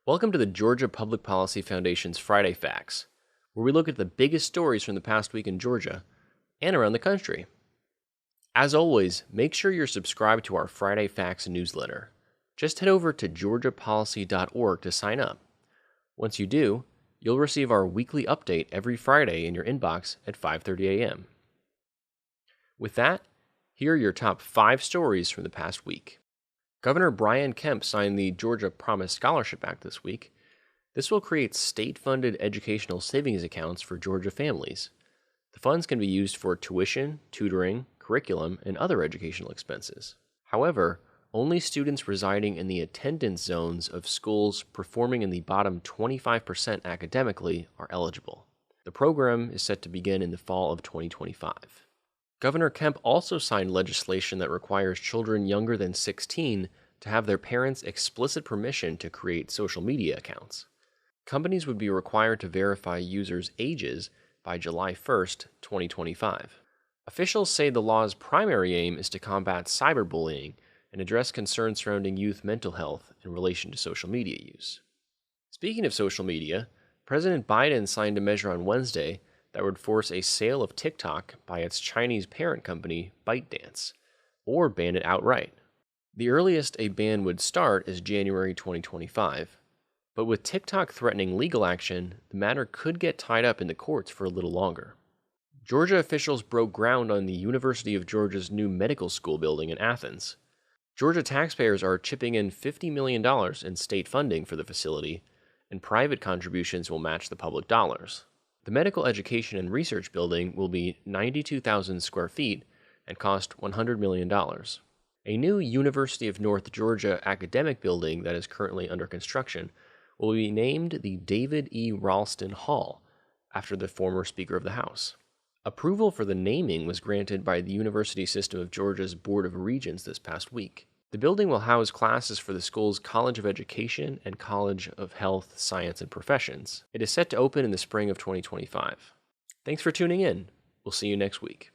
Welcome to the Georgia Public Policy Foundation's Friday Facts, where we look at the biggest stories from the past week in Georgia and around the country. As always, make sure you're subscribed to our Friday Facts newsletter. Just head over to georgiapolicy.org to sign up. Once you do, you'll receive our weekly update every Friday in your inbox at 5:30 a.m. With that, here are your top 5 stories from the past week. Governor Brian Kemp signed the Georgia Promise Scholarship Act this week. This will create state-funded educational savings accounts for Georgia families. The funds can be used for tuition, tutoring, curriculum, and other educational expenses. However, only students residing in the attendance zones of schools performing in the bottom 25% academically are eligible. The program is set to begin in the fall of 2025. Governor Kemp also signed legislation that requires children younger than 16 to have their parents' explicit permission to create social media accounts. Companies would be required to verify users' ages by July 1st, 2025. Officials say the law's primary aim is to combat cyberbullying and address concerns surrounding youth mental health in relation to social media use. Speaking of social media, President Biden signed a measure on Wednesday that would force a sale of TikTok by its Chinese parent company, ByteDance, or ban it outright. The earliest a ban would start is January 2025, but with TikTok threatening legal action, the matter could get tied up in the courts for a little longer. Georgia officials broke ground on the University of Georgia's new medical school building in Athens. Georgia taxpayers are chipping in $50 million in state funding for the facility, and private contributions will match the public dollars. The Medical Education and Research Building will be 92,000 square feet and cost $100 million. A new University of North Georgia academic building that is currently under construction will be named the David E. Ralston Hall, after the former Speaker of the House. Approval for the naming was granted by the University System of Georgia's Board of Regents this past week. The building will house classes for the school's College of Education and College of Health, Science, and Professions. It is set to open in the spring of 2025. Thanks for tuning in. We'll see you next week.